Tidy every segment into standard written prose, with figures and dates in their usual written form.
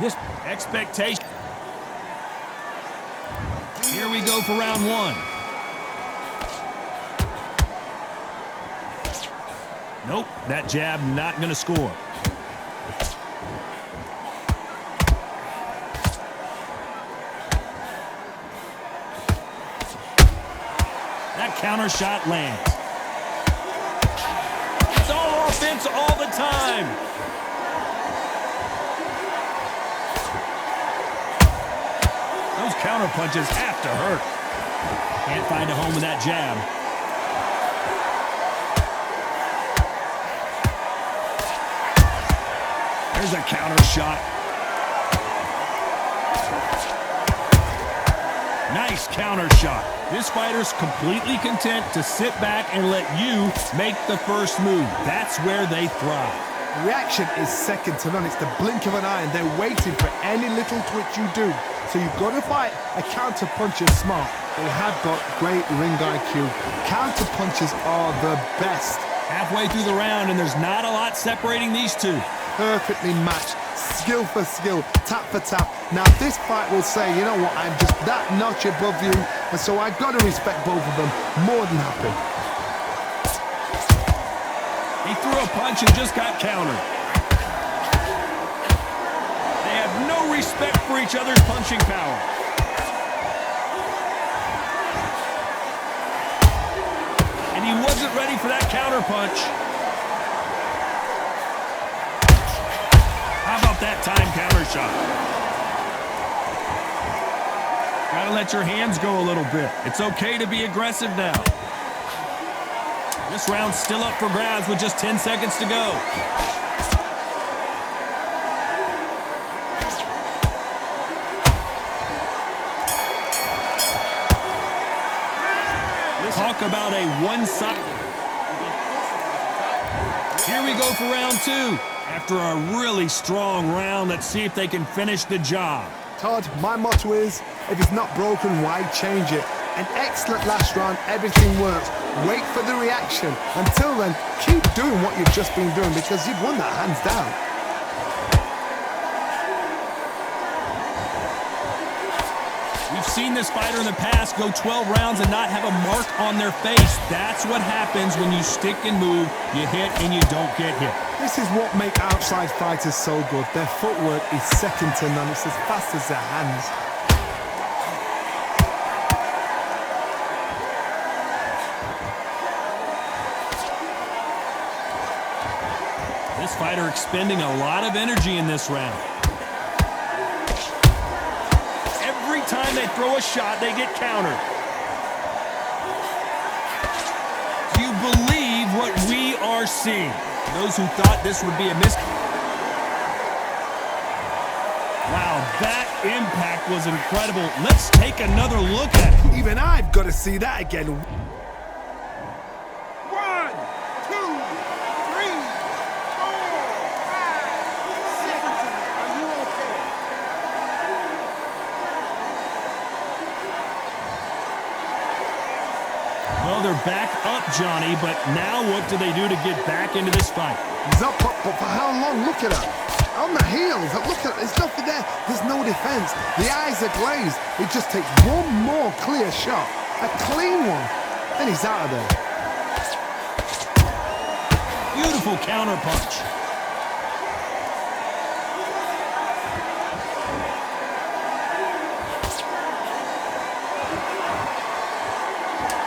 This expectation. Here we go for round one. Nope, that jab not going to score. That counter shot lands. It's all offense all the time. Those counter punches have to hurt. Can't find a home with that jab. There's a counter shot. Nice counter shot. This fighter's completely content to sit back and let you make the first move. That's where they thrive. Reaction is second to none. It's the blink of an eye, and they're waiting for any little twitch you do. So you've got to fight a counter puncher smart. They have got great ring IQ. Counter punches are the best. Halfway through the round, and there's not a lot separating these two. Perfectly matched, skill for skill, tap for tap. Now this fight will say, you know what, I'm just that notch above you, and so I've got to respect both of them. More than happy. He threw a punch and just got countered. They have no respect for each other's punching power. And he wasn't ready for that counter punch. How about that time counter shot? Gotta let your hands go a little bit. It's okay to be aggressive now. This round's still up for grabs with just 10 seconds to go. Talk about a one-sided. Here we go for round two. After a really strong round, let's see if they can finish the job. Todd, my motto is, if it's not broken, why change it? An excellent last round, everything works. Wait for the reaction. Until then, keep doing what you've just been doing because you've won that hands down. We've seen this fighter in the past go 12 rounds and not have a mark on their face. That's what happens when you stick and move, you hit and you don't get hit. This is what makes outside fighters so good. Their footwork is second to none. It's as fast as their hands. This fighter expending a lot of energy in this round. Every time they throw a shot, they get countered. Do you believe what we are seeing? Those who thought this would be a miss. Wow, that impact was incredible. Let's take another look at it. Even I've got to see that again. 1, 2, 3, 4, 5, 6. Are you okay? Well, they're back up, Johnny, but now what do they do to get back into this fight? He's up, but for how long? Look at that. On the heels. Look at, there's nothing there. There's no defense. The eyes are glazed. It just takes one more clear shot. A clean one. Then he's out of there. Beautiful counter punch.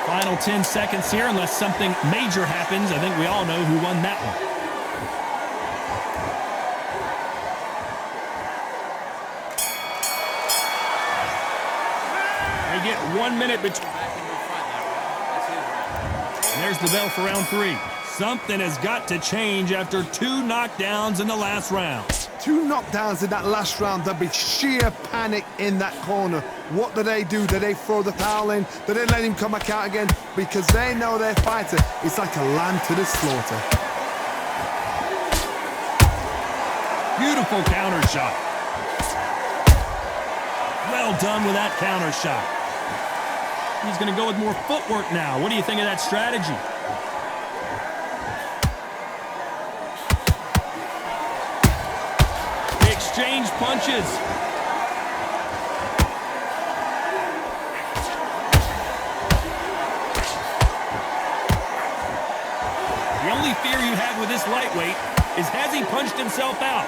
Final 10 seconds here, unless something major happens. I think we all know who won that one. They get 1 minute between. There's the bell for round three. Something has got to change after 2 knockdowns in the last round. 2 knockdowns in that last round. There'll be sheer panic in that corner. What do? Do they throw the towel in? Do they let him come back out again? Because they know their fighter is like a lamb to the slaughter. Beautiful counter shot. Well done with that counter shot. He's going to go with more footwork now. What do you think of that strategy? Exchange punches. The only fear you have with this lightweight is, has he punched himself out?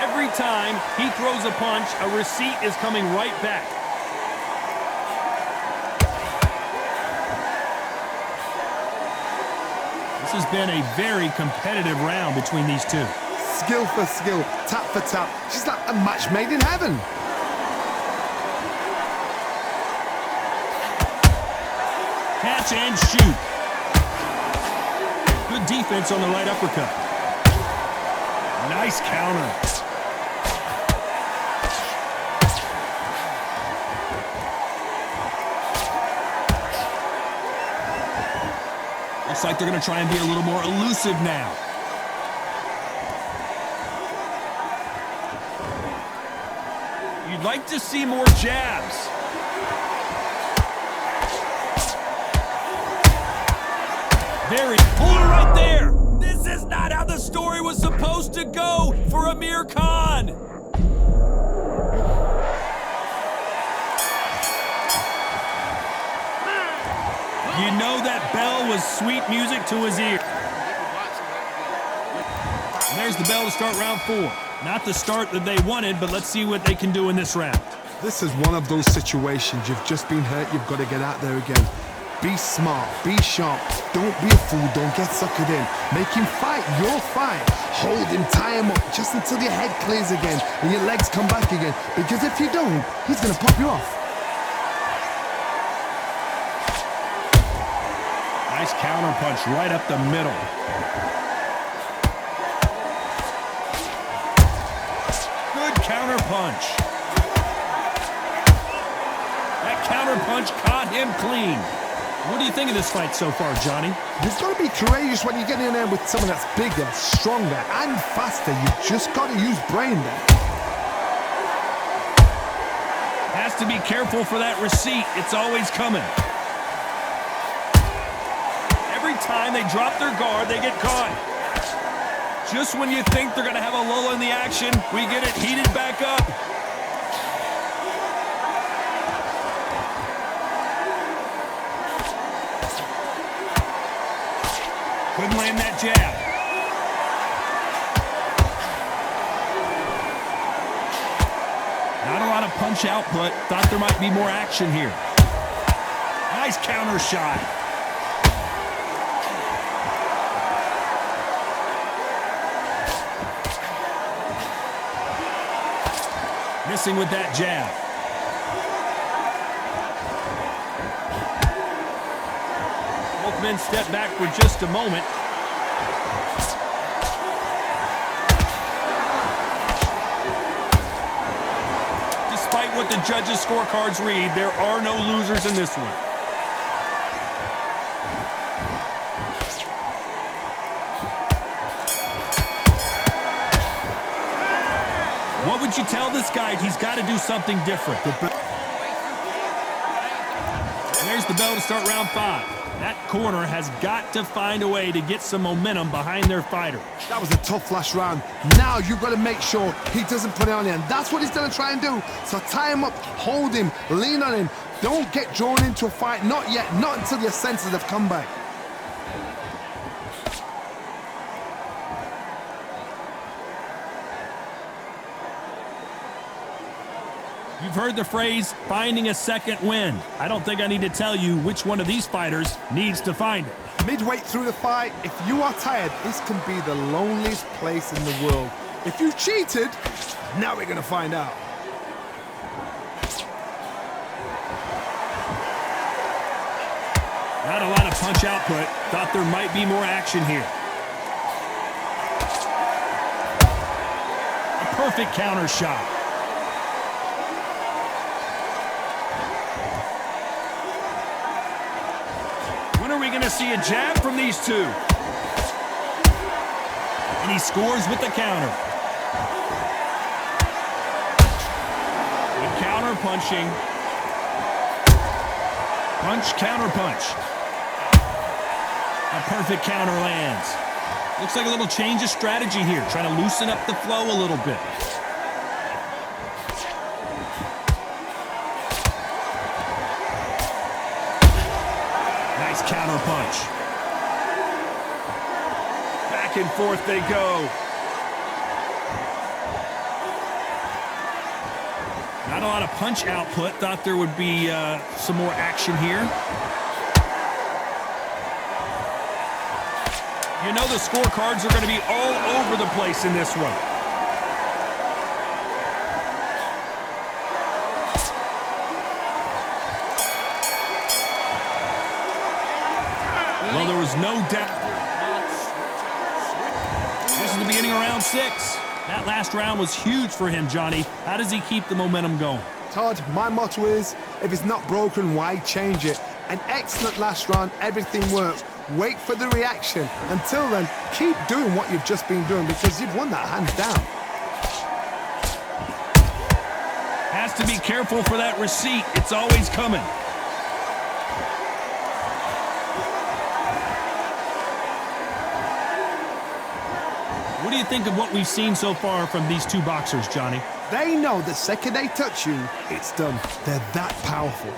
Every time he throws a punch, a receipt is coming right back. This has been a very competitive round between these two. Skill for skill, tap for tap. She's like a match made in heaven. Catch and shoot. Good defense on the right uppercut. Nice counter. Looks like they're going to try and be a little more elusive now. You'd like to see more jabs. Very hold it right there. This is not how the story was supposed to go for Amir Khan. You know that bell was sweet music to his ear. And there's the bell to start round 4. Not the start that they wanted, but let's see what they can do in this round. This is one of those situations. You've just been hurt. You've got to get out there again. Be smart. Be sharp. Don't be a fool. Don't get suckered in. Make him fight your fight. Hold him. Tie him up just until your head clears again and your legs come back again. Because if you don't, he's going to pop you off. Nice counter punch right up the middle. Good counter punch. That counter punch caught him clean. What do you think of this fight so far, Johnny? You've got to be courageous when you get in there with someone that's bigger, stronger, and faster. You've just got to use brain there. Has to be careful for that receipt. It's always coming. Every time they drop their guard, they get caught. Just when you think they're going to have a lull in the action, we get it heated back up. Couldn't land that jab. Not a lot of punch output. Thought there might be more action here. Nice counter shot. Missing with that jab. Both men step back for just a moment. Despite what the judges' scorecards read, there are no losers in this one. What would you tell this guy? He's got to do something different. And there's the bell to start round 5. That corner has got to find a way to get some momentum behind their fighter. That was a tough last round. Now you've got to make sure he doesn't put it on you, and that's what he's going to try and do. So tie him up, hold him, lean on him. Don't get drawn into a fight. Not yet. Not until your senses have come back. You've heard the phrase, finding a second wind. I don't think I need to tell you which one of these fighters needs to find it. Midway through the fight, if you are tired, this can be the loneliest place in the world. If you cheated, now we're going to find out. Not a lot of punch output. Thought there might be more action here. A perfect counter shot. When are we going to see a jab from these two? And he scores with the counter. Good counter punching. Punch, counter punch. A perfect counter lands. Looks like a little change of strategy here, trying to loosen up the flow a little bit. Nice counter punch. Back and forth they go. Not a lot of punch output. Thought there would be some more action here. You know the scorecards are going to be all over the place in this one. Well, there was no doubt. This is the beginning of round 6. That last round was huge for him, Johnny. How does he keep the momentum going? Todd, my motto is, if it's not broken, why change it? An excellent last round, everything works. Wait for the reaction. Until then, keep doing what you've just been doing because you've won that hands down. Has to be careful for that receipt. It's always coming. What do you think of what we've seen so far from these two boxers, Johnny? They know the second they touch you, it's done. They're that powerful.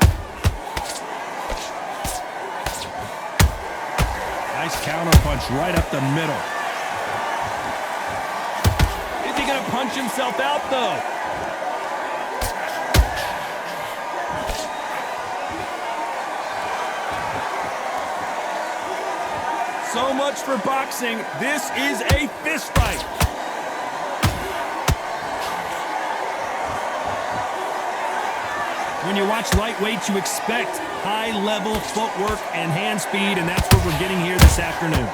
Nice counter punch right up the middle. Is he going to punch himself out, though? So much for boxing. This is a fist fight. When you watch lightweights, you expect high-level footwork and hand speed, and that's what we're getting here this afternoon.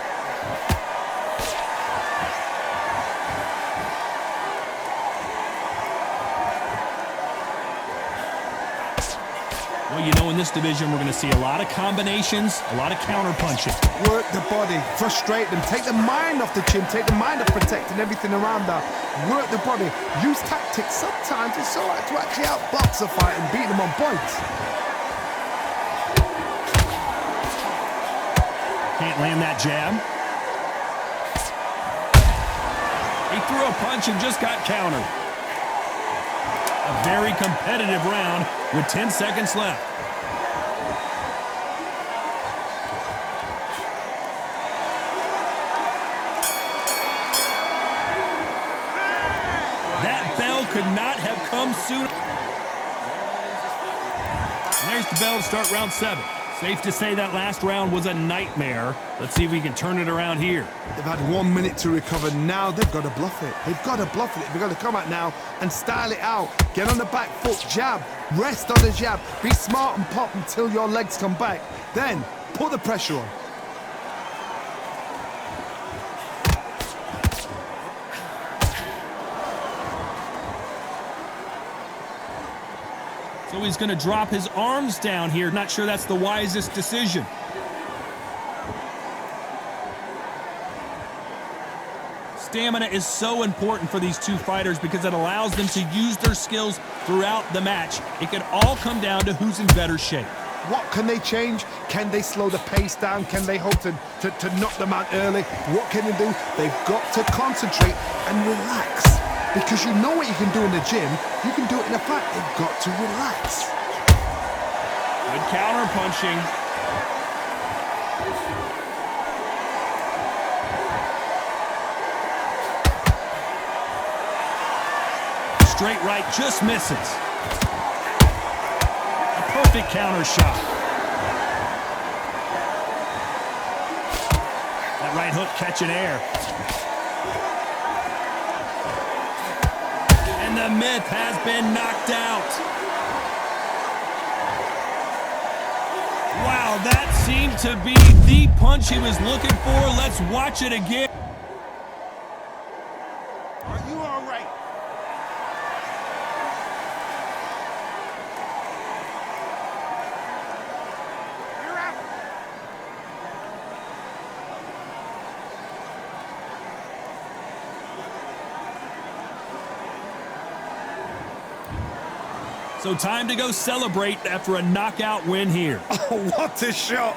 Well, you know, in this division, we're going to see a lot of combinations, a lot of counter-punching. Work the body, frustrate them, take the mind off the chin, take the mind off protecting everything around that. Work the body, use tactics. Sometimes it's all right to actually outbox a fight and beat them on points. Can't land that jab. He threw a punch and just got countered. A very competitive round with 10 seconds left. That bell could not have come sooner. There's the bell to start round 7. Safe to say that last round was a nightmare. Let's see if we can turn it around here. They've had 1 minute to recover. Now they've got to bluff it. They've got to bluff it. They've got to come out now and style it out. Get on the back foot, jab, rest on the jab. Be smart and pop until your legs come back. Then put the pressure on. So he's going to drop his arms down here. Not sure that's the wisest decision. Stamina is so important for these two fighters because it allows them to use their skills throughout the match. It can all come down to who's in better shape. What can they change? Can they slow the pace down? Can they hope to knock them out early? What can they do? They've got to concentrate and relax. Because you know what you can do in the gym, you can do it in a fight. They've got to relax. Good counter punching. Straight right just misses. A perfect counter shot. That right hook catching air. And the myth has been knocked out. Wow, that seemed to be the punch he was looking for. Let's watch it again. Are you all right? You're out. So time to go celebrate after a knockout win here. Oh, what a shot.